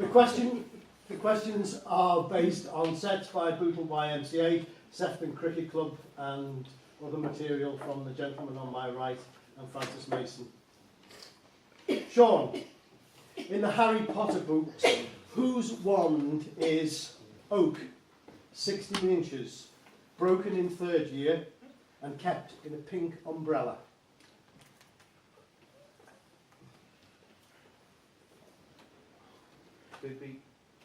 The questions are based on sets by Bootle YMCA, Sefton Cricket Club, and other material from the gentleman on my right and Francis Mason. Sean, in the Harry Potter books, whose wand is oak, 60 inches, broken in third year, and kept in a pink umbrella?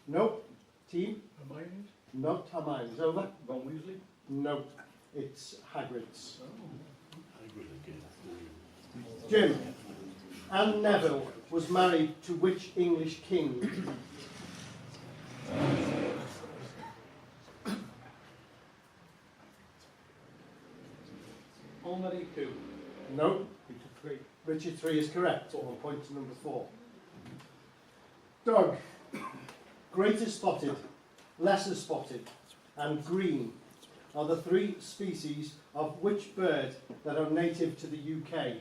Nope. Team? Hermione's? Not Hermione's. Over? Ron Weasley? Nope. It's Hagrid's. Hagrid again. Jim, Anne Neville was married to which English king? Henri II. No. Richard III is correct. 1 point to number 4. Doug, greater spotted, lesser spotted, and green are the 3 species of which bird that are native to the UK?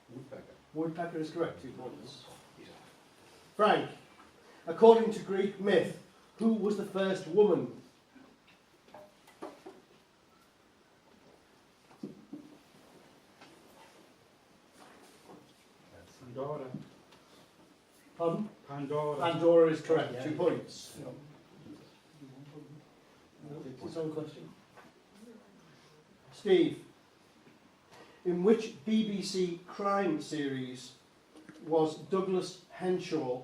Woodpecker. Woodpecker is correct. 2 points. Frank, according to Greek myth, who was the first woman? Pandora. Pardon? Pandora. Pandora is correct. 2 points. It's his own question. Steve, in which BBC crime series was Douglas Henshaw?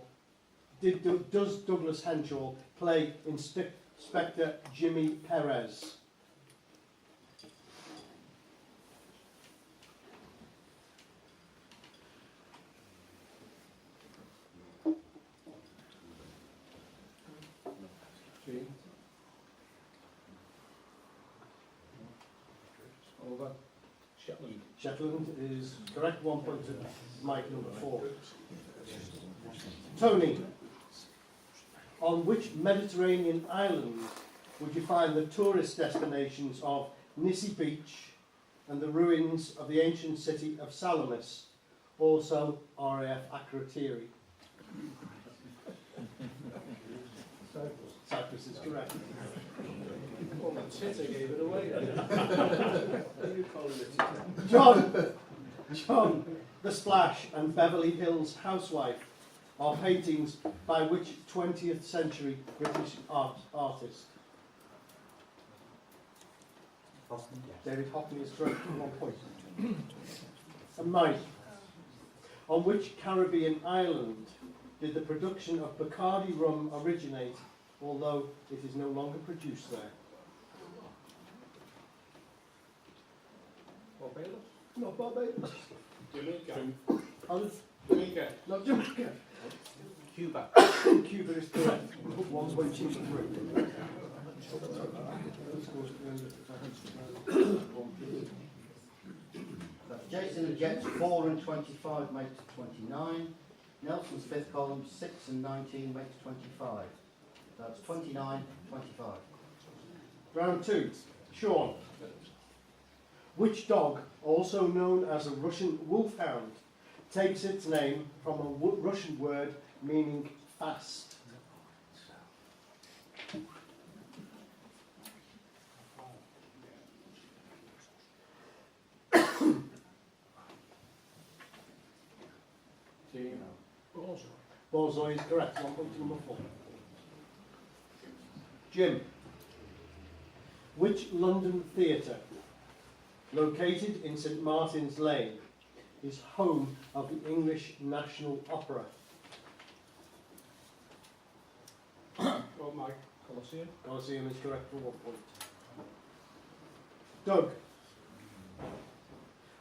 Does Douglas Henshaw play Inspector Jimmy Perez? Over. Shetland. Shetland is correct. 1 point to Mike, number 4. Tony, on which Mediterranean island would you find the tourist destinations of Nissi Beach and the ruins of the ancient city of Salamis, also RAF Akrotiri? Cyprus is correct. Oh, that's it, I gave it away. What are you calling it? John, The Splash and Beverly Hills Housewife are paintings by which 20th century British artist? David Hockney is correct. 1 point. And Mike, on which Caribbean island did the production of Bacardi rum originate, although it is no longer produced there? Barbados? Not Barbados. Jamaica. Pardon? Jamaica. Not Jamaica. Cuba. Cuba is correct. 1 point to 3. Jason and Jets 4 and 25 makes 29. Nelson's fifth column 6 and 19 makes 25. That's 29, 25. Round 2. Sean. Which dog, also known as a Russian wolfhound, takes its name from a Russian word meaning fast? Bullseye is correct. 1 point to number 4. Jim. Which London theatre, located in St Martin's Lane, is home of the English National Opera? Oh, Mike. Colosseum. Colosseum is correct for 1 point. Doug.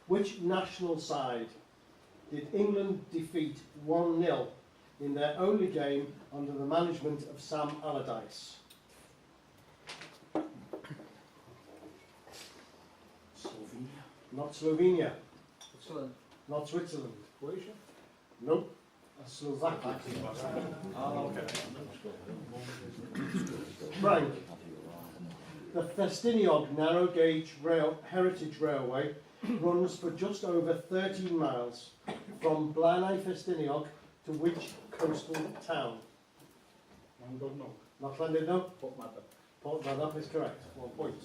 Which national side did England defeat 1-0 in their only game under the management of Sam Allardyce? Slovenia. Not Slovenia. Switzerland. Not Switzerland. Croatia. Nope. Slovakia. Oh, okay. Frank. The Festiniog narrow gauge heritage railway runs for just over 13 miles from Blaenau Festiniog to which coastal town? Llandudno. Not Llandudno? Portmadog. Portmadog is correct. 1 point.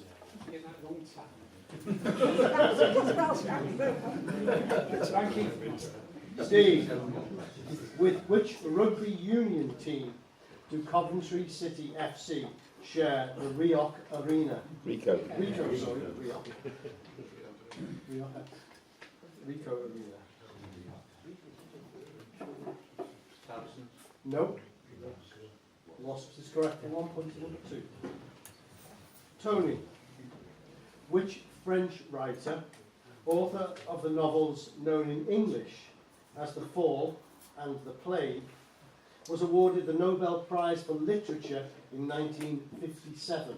In that wrong town. Thank you. Steve, with which rugby union team do Coventry City FC share the Rioch Arena? Rico. Rico, sorry, Rioch. Rico Arena. No. Wasps is correct for 1 point to number 2. Tony, which French writer, author of the novels known in English as The Fall and The Plague, was awarded the Nobel Prize for Literature in 1957?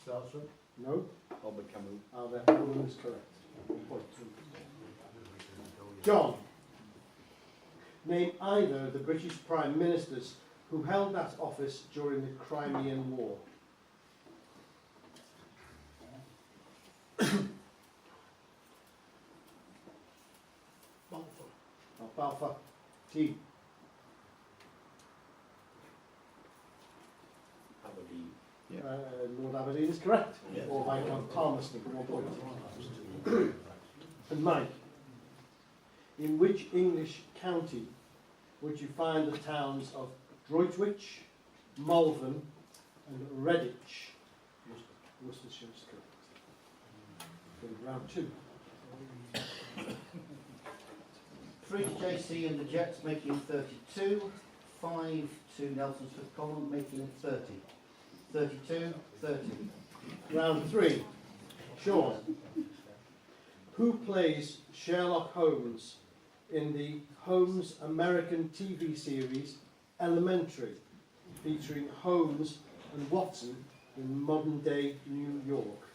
Sartre. No. Albert Camus. Albert Camus is correct. 1 point. John, name either of the British Prime Ministers who held that office during the Crimean War. Balfour. T. Aberdeen. Lord Aberdeen is correct. Yeah. Or Viscount Palmerston, 1 point. And Mike, in which English county would you find the towns of Droitwich, Malvern, and Redditch? Worcestershire is correct. Okay, round 2. 3 to JC and the Jets making 32. 5 to Nelson's fifth column making 30. 32, 30. Round 3. Sean, who plays Sherlock Holmes in the Holmes American TV series Elementary, featuring Holmes and Watson in modern-day New York?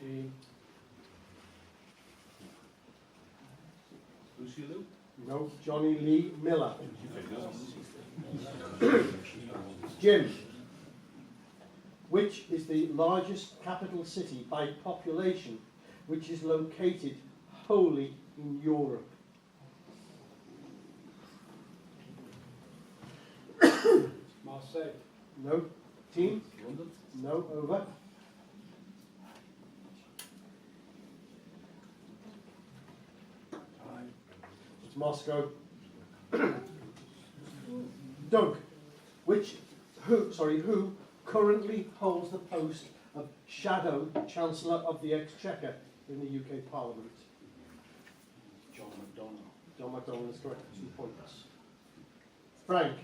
G. Lucy Liu. No, Johnny Lee Miller. Jim, which is the largest capital city by population, which is located wholly in Europe? Marseille. No. Team? London. No. Over. It's Moscow. Doug, who currently holds the post of Shadow Chancellor of the Exchequer in the UK Parliament? John MacDonald. John MacDonald is correct, 2 points. Frank,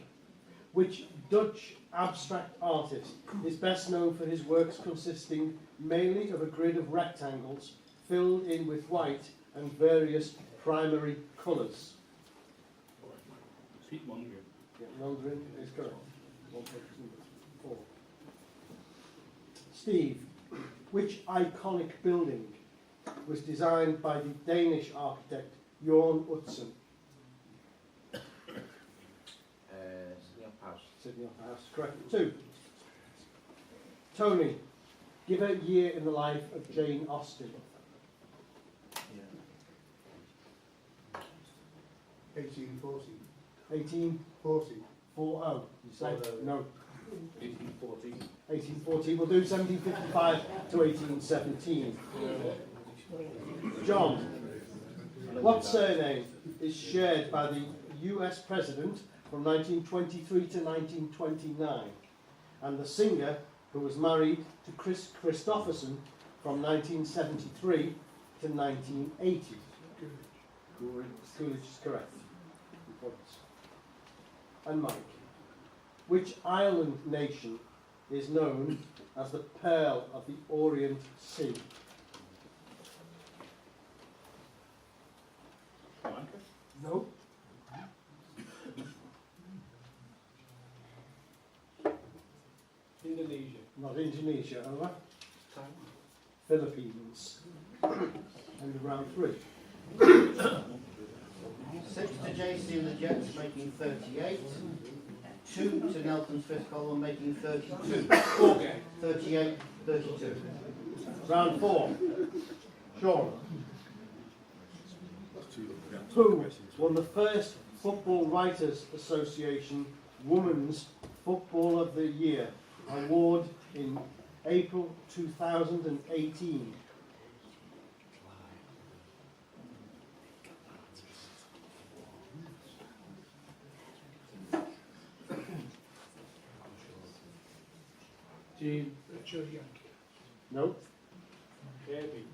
which Dutch abstract artist is best known for his works consisting mainly of a grid of rectangles filled in with white and various primary colours? Pete Mondrian. Yeah, Mondrian is correct. 1 point to number 4. Steve, which iconic building was designed by the Danish architect Jorn Utzon? Sydney Opera House, correct. 2. Tony, give a year in the life of Jane Austen. 1840. 1840. 40. You say? No. 1814. 1840. We'll do 1755 to 1817. John, what surname is shared by the US President from 1923 to 1929, and the singer who was married to Chris Christopherson from 1973 to 1980? Coolidge is correct. 2 points. And Mike, which island nation is known as the Pearl of the Orient Sea? Sri Lanka. No. Indonesia. Not Indonesia, over. Taiwan. Philippines. End of round 3. 6 to JC and the Jets, making 38. 2 to Nelson's fifth column, making 32. 38, 32. Round 4. Sean. Who won the first Football Writers Association Women's Football of the Year award in April 2018? Jean. Richard Yankee. No. Kirby.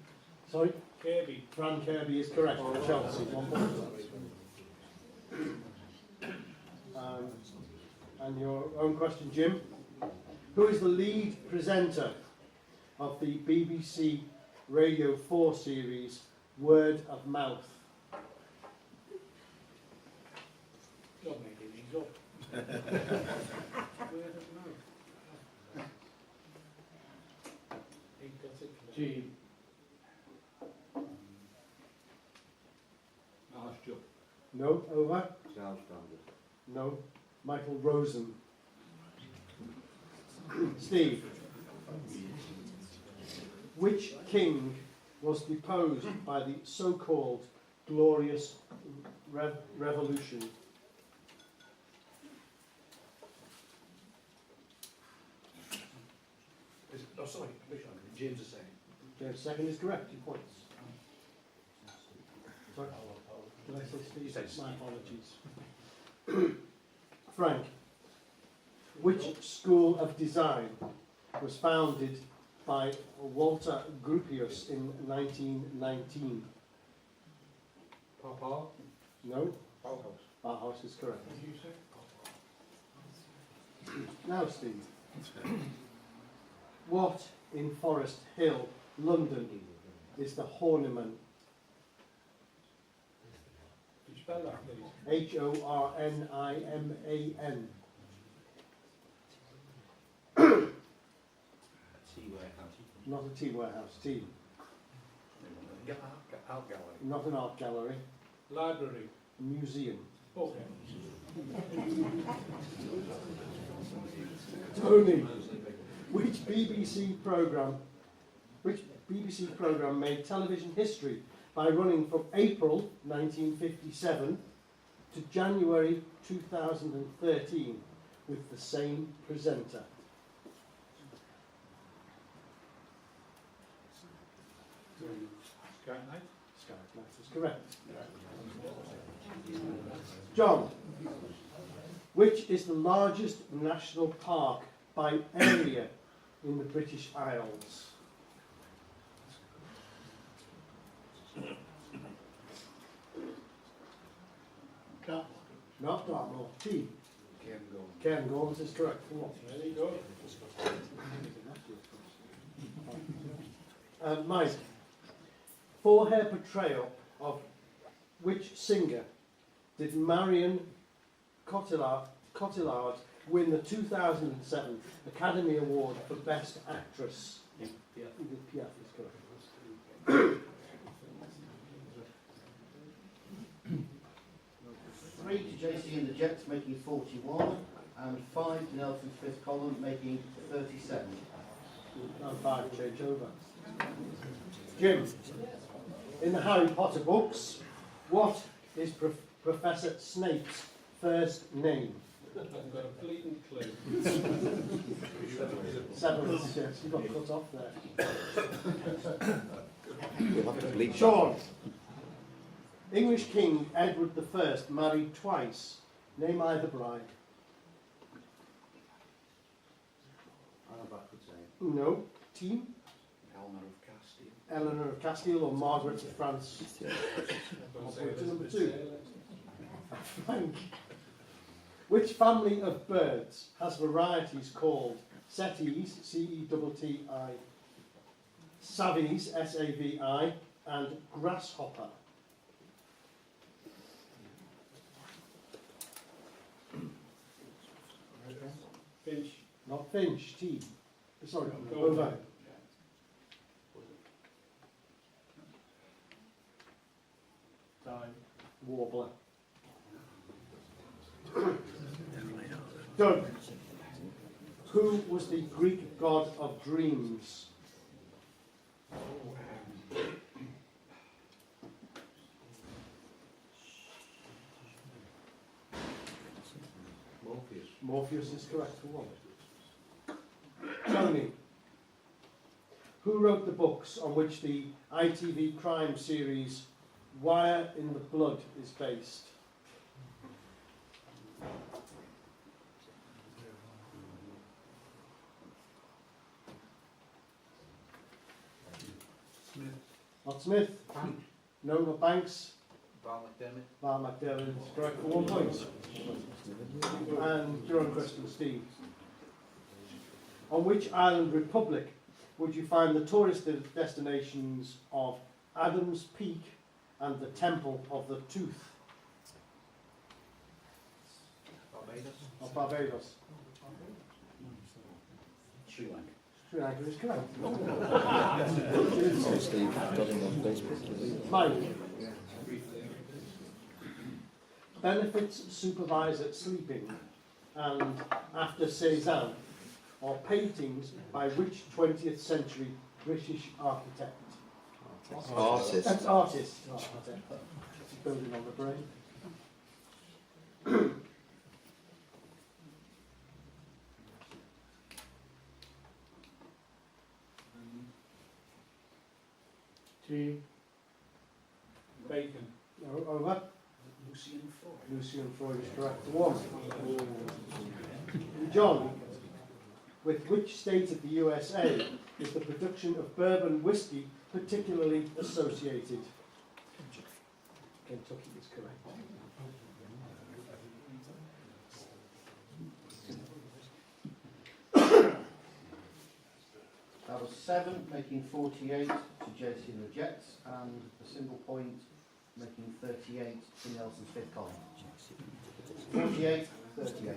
Sorry? Kirby. Fran Kirby is correct for Chelsea. 1 point. And your own question, Jim. Who is the lead presenter of the BBC Radio 4 series Word of Mouth? You're making these up. Word of mouth. Ain't got it. Jean. No. Over. No. Michael Rosen. Steve. Which king was deposed by the so-called Glorious Revolution? Oh, sorry. James is saying. James second is correct. 2 points. Sorry. Did I say Steve? You said Steve. My apologies. Frank. Which school of design was founded by Walter Gropius in 1919? Papa. No. Bauhaus. Bauhaus is correct. What did you say? Now, Steve. What in Forest Hill, London, is the Horniman? Could you spell that, please? Horniman. Not a tea warehouse, tea. Get out gallery. Not an art gallery, Library. museum. Okay. Tony, which BBC programme made television history by running from April 1957 to January 2013 with the same presenter? Sky Night. Sky Night is correct. John, which is the largest national park by area in the British Isles? Not Dartmoor. T. Cairngorms is correct. There you go. Mike, for her portrayal of which singer did Marion Cotillard win the 2007 Academy Award for Best Actress? Edith Piaf is correct. 3 to JC and the Jets, making 41. And 5 to Nelson's fifth column, making 37. Round 5, change over. Jim, in the Harry Potter books, what is Professor Snape's first name? I've got a fleeting clue. Severus, yes, you got cut off there. Sean. Sean, English King Edward I married twice. Name either bride. No. Team? Eleanor of Castile or Margaret of France? Number 2. Frank. Which family of birds has varieties called setties, C-E-T-T-I, savies, S-A-V-I, and grasshopper? Finch. Not finch, T. Sorry, Over. over. time. Warbler. Doug. Who was the Greek god of dreams? Morpheus. Morpheus is correct for one. Tony. Who wrote the books on which the ITV crime series Wire in the Blood is based? Smith. Not Smith. No, not Banks. Val McDermott. Val McDermott is correct for 1 point. And your own question, Steve. On which island republic would you find the tourist destinations of Adams Peak and the Temple of the Tooth? Barbados. Of Barbados. Sri Lanka. Sri Lanka is correct. Steve, got him on Facebook. Mike. Benefits supervisor sleeping and after Cézanne are paintings by which 20th century British architect? Artist. That's artist. Oh, architect. Building on the brain. Team. Bacon. Over. Lucian Freud. Lucian Freud is correct for 1. John, with which state of the USA is the production of bourbon whiskey particularly associated? Kentucky is correct. That was 7, making 48 to JC and the Jets, and a single point, making 38 to Nelson's fifth column. 48, 38.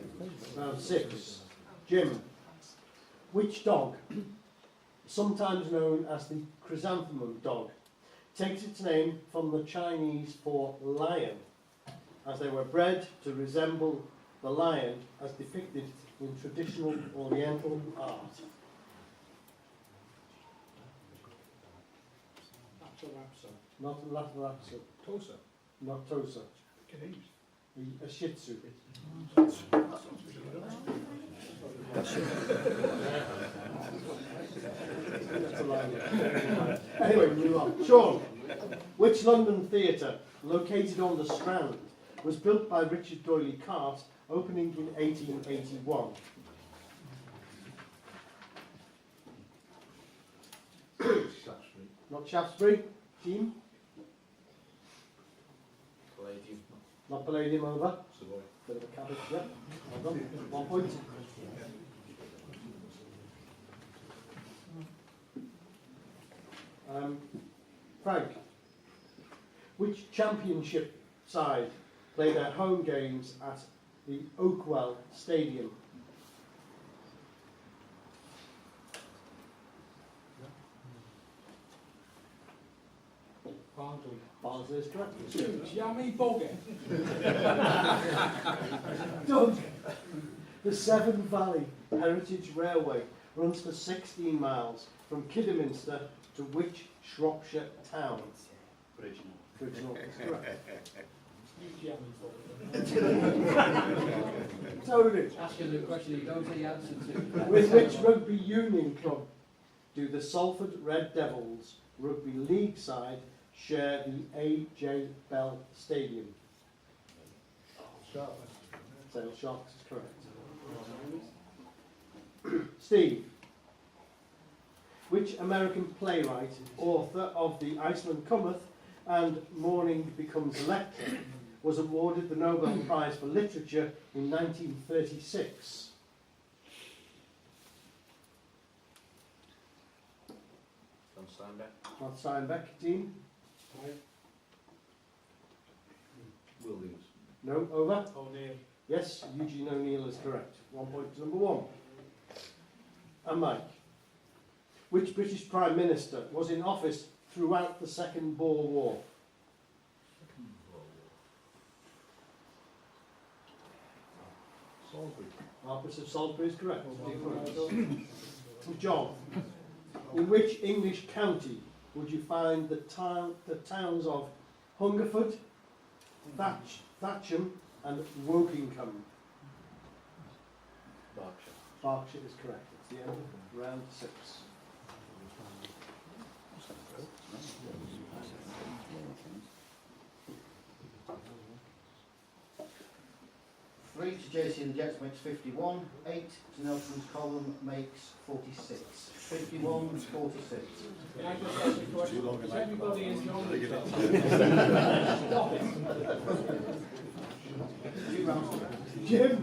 Round 6. Jim, which dog, sometimes known as the chrysanthemum dog, takes its name from the Chinese for lion, as they were bred to resemble the lion as depicted in traditional Oriental art? Not Lapsa, Tulsa. not Tosa, Canadian. a Shih Tzu. That's it. That's a line. Anyway, move on. Sean, which London theatre, located on the Strand, was built by Richard Doyley Cart, opening in 1881? Not Shaftesbury. Team? Palladium. Not Palladium. Over. Savoy. Bit of a cabbage, yeah. Well done. 1 point. Frank, which championship side play their home games at the Oakwell Stadium? Barnsley. Barnsley is correct. Jammy Boggett. Doug, the Severn Valley Heritage Railway runs for 16 miles from Kidderminster to which Shropshire town? Original. Bridgenall is correct. Jammy Tony, Ask you the question you don't know the answer to. with which rugby union club do the Salford Red Devils rugby league side share the A.J. Bell Stadium? Sale Sharks is correct. Steve, which American playwright, author of The Iceman Cometh and Morning Becomes Electra, was awarded the Nobel Prize for Literature in 1936? John Steinbeck. Not Steinbeck, team? Williams. No, over? O'Neill. Yes, Eugene O'Neill is correct. 1 point to number 1. And Mike, which British Prime Minister was in office throughout the Second Boer War? Marquess of Salisbury is correct. John, in which English county would you find the towns of Hungerford, Thatcham and Wokingham? Berkshire. Berkshire is correct. It's the end of round 6. Three to JC and the Jets makes 51. 8 to Nelson's column makes 46. 51, 46. Can I just ask you a question? Is everybody enjoying each other? Stop it. 2 rounds to go. Jim,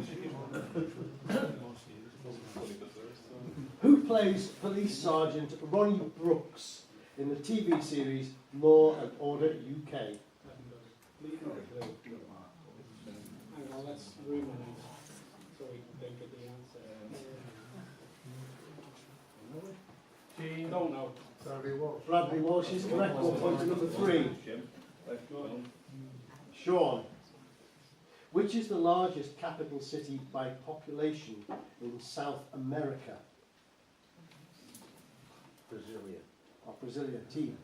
who plays Police Sergeant Ronnie Brooks in the TV series Law and Order UK? Hang on, let's ruminate so we can think of the answer. Don't know. Bradley Walsh is correct. We'll point to number 3. Sean, which is the largest capital city by population in South America? Brasilia. Or Brasilia, team.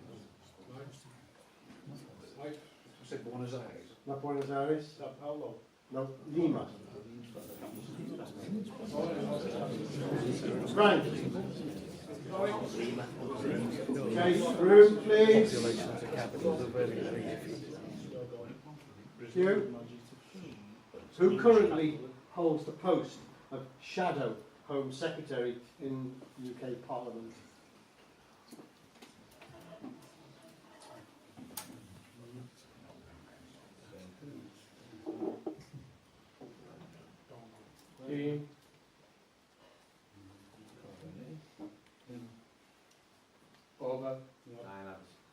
Mike? Said Buenos Aires. Not Buenos Aires? Sao Paulo. No, Lima. Frank. Okay, room please. Hugh, who currently holds the post of Shadow Home Secretary in UK Parliament? Dean. Over.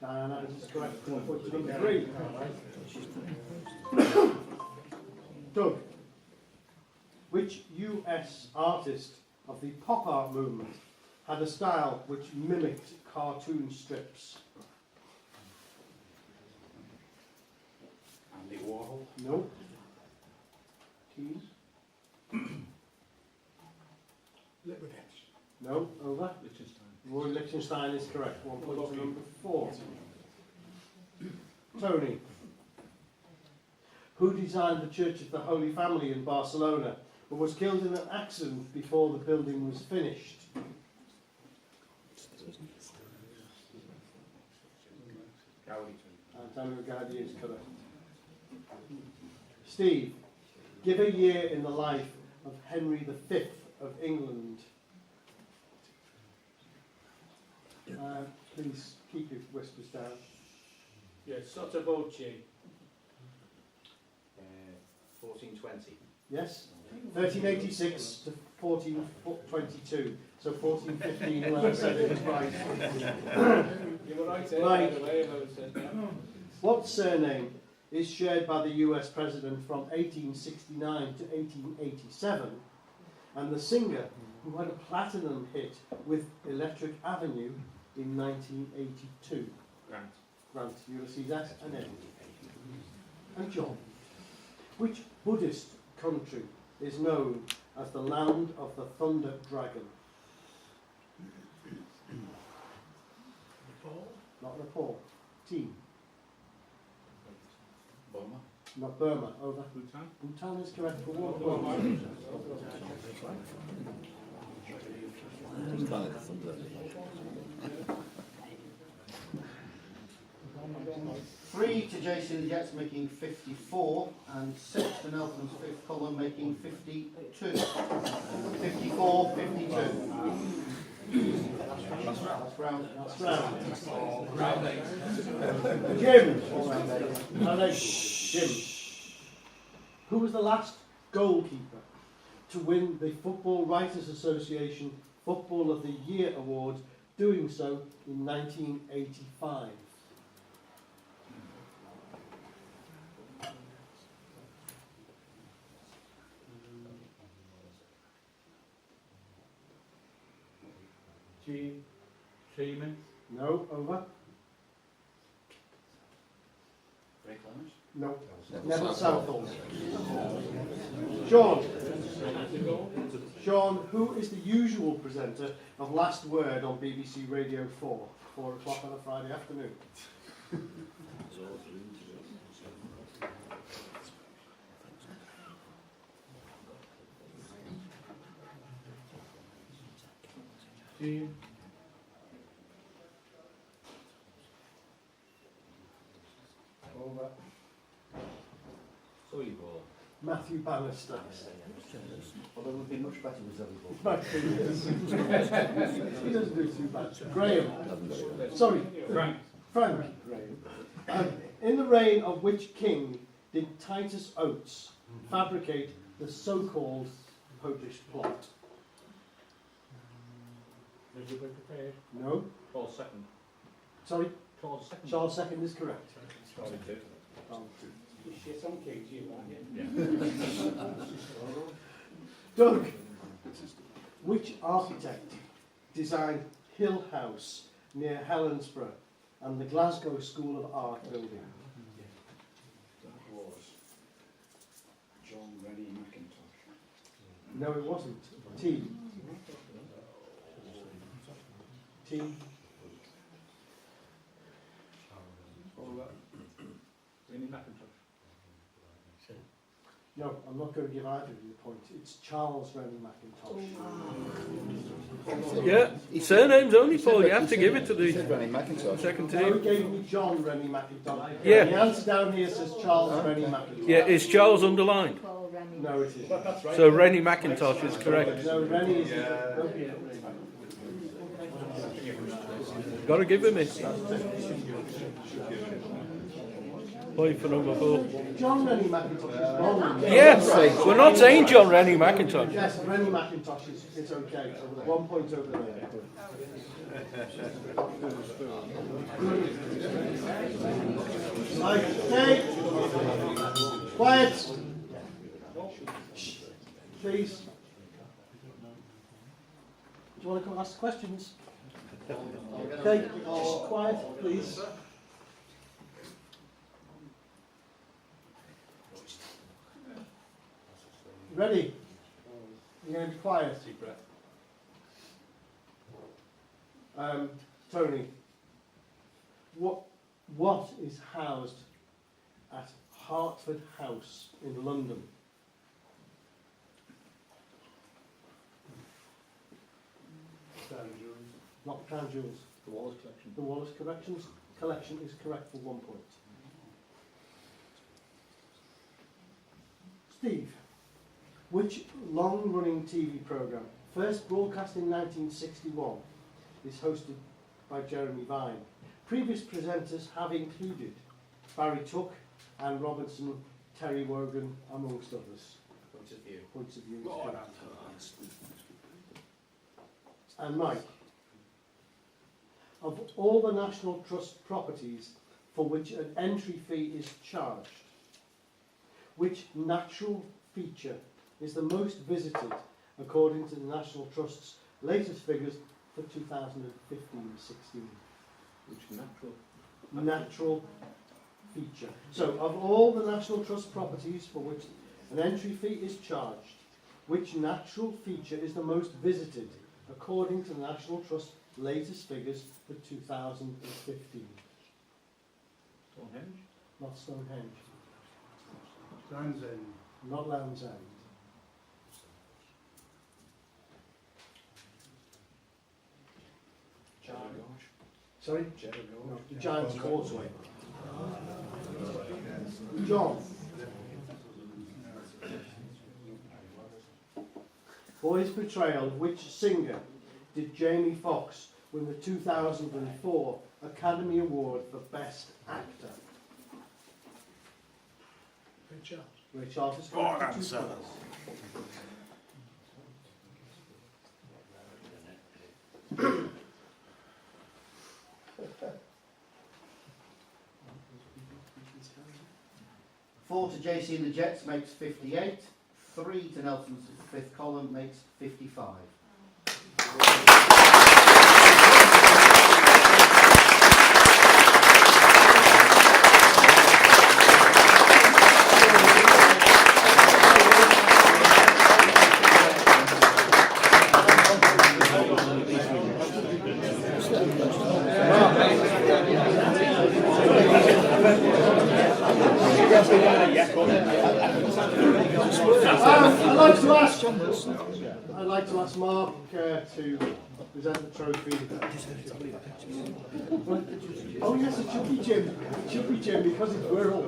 Diana is correct. We'll put to number 3. Doug, which US artist of the pop art movement had a style which mimicked cartoon strips? Andy Warhol. No. Keys? No. Over. Roy Lichtenstein is correct. 1 point to number 4. Tony, who designed the Church of the Holy Family in Barcelona, but was killed in an accident before the building was finished? Antonio Gaudi is correct. Steve, give a year in the life of Henry V of England. Please keep your whispers down. Yes, sotto voce. 1420. Yes? 1386 to 1422. So 1415, whoever said it was right. You were right there, Right. by the way, about it. What surname is shared by the US President from 1869 to 1887 and the singer who had a platinum hit with Electric Avenue in 1982? Grant, Ulysses S. and Ed. And John, which Buddhist country is known as the land of the Thunder Dragon? Not Nepal. Team. Burma. Not Burma. Over. Bhutan. Bhutan is correct for 1 point. Three to JC and the Jets making 54, and 6 to Nelson's fifth column making 52. 54, 52. That's round. That's round. Round 8. Jim. All round 8. Round 8. Jim. Who was the last goalkeeper to win the Football Writers Association Football of the Year award, doing so in 1985? Freeman. No, over. Ray Clemens. No. Neville Neville Southall. Southall. Sean, who is the usual presenter of Last Word on BBC Radio 4, 4 o'clock on a Friday afternoon? Team. Over. So you all. Matthew Bannister. Although it would be much better with Zoe Ball. Matthew, yes. He doesn't do too bad. Graham. Sorry. Frank. Frank. In the reign of which king did Titus Oates fabricate the so-called Popish plot? Did you be prepared? No. Paul second. Sorry. Paul second. Charles II is correct. Sorry, two. You share some kings, you want it. Doug. Which architect designed Hill House near Helensburgh and the Glasgow School of Art building? That was John Rennie McIntosh. No, it wasn't. T. T. Over. Rennie McIntosh. No, I'm not going to give either of you the point. It's Charles Rennie McIntosh. Yeah, surname's only, Paul. You have to give it to He the said Rennie McIntosh. second No, he team. gave me John Rennie McIntosh. Yeah. The answer down here says Charles Rennie McIntosh. Yeah, is Charles underlined? No, it isn't. That's right. So Rennie McIntosh is correct. No, Rennie is. Got to give him it. Point for number 4. John Rennie McIntosh is wrong. Yes, we're not saying John Rennie McIntosh. Yes, Rennie McIntosh is okay. 1 point over there. Right, okay. Quiet. Shh. Please. Do you want to come ask questions? Okay, just quiet, please. Ready? You're going to be quiet. Deep breath. Tony, what is housed at Hertford House in London? Crown jewels. Not Crown Jewels. The Wallace collection. The Wallace collection is correct for 1 point. Steve, which long-running TV programme, first broadcast in 1961, is hosted by Jeremy Vine? Previous presenters have included Barry Tuck, Anne Robinson, Terry Wogan, amongst others. Points of view. Points of view. is correct. And Mike, of all the National Trust properties for which an entry fee is charged, which natural feature is the most visited according to the National Trust's latest figures for 2015-16? Which natural. Natural feature. So, of all the National Trust properties for which an entry fee is charged, which natural feature is the most visited according to the National Trust's latest figures for 2015? Stonehenge. Not Stonehenge. Land's End. Not Land's End. Sorry? No, the Giant's Causeway. John. For his portrayal of which singer did Jamie Foxx win the 2004 Academy Award for Best Actor? Ray Charles. Ray Charles is correct for 2 points. Four to JC and the Jets makes 58. 3 to Nelson's fifth column makes 55. I'd like to ask Mark to present the trophy. Oh yes, a Chucky Jim. Chucky Jim, because it's Wirral.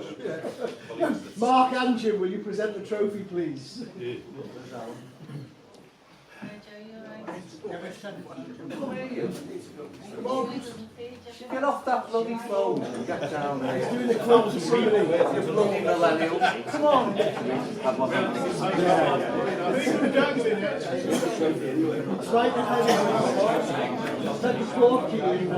Mark and Jim, will you present the trophy, please? Get off that bloody phone and get down He's there. doing the quote for somebody. You bloody millennial. Come on. It's right behind him. Let the floor keep moving.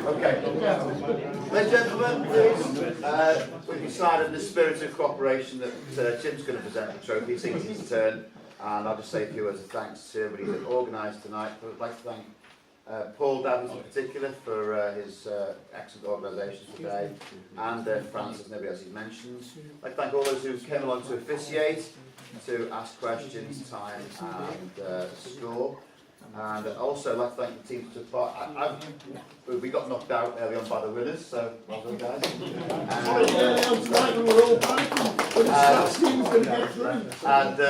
Okay. Ladies and gentlemen, we've decided in the spirit of cooperation that Jim's going to present the trophy. It's his turn, and I'll just say a few words of thanks to everybody that organised tonight. But I'd like to thank Paul Davies in particular for his excellent organisation today, and Francis and everybody else he mentioned. I'd like to thank all those who came along to officiate, to ask questions, time and score. And also I'd like to thank the team that took part. We got knocked out early on by the winners, so well done guys. And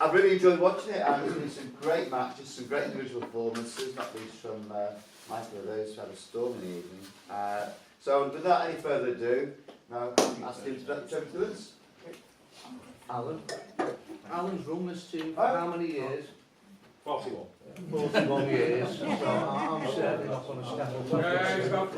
I've really enjoyed watching it, and there's been some great matches, some great individual performances, not least from Michael and those who had a stormy evening. So without any further ado, now ask him to present the trophy to us. Alan's run this team for how many years? 41 years. So I'm certainly not going to step up.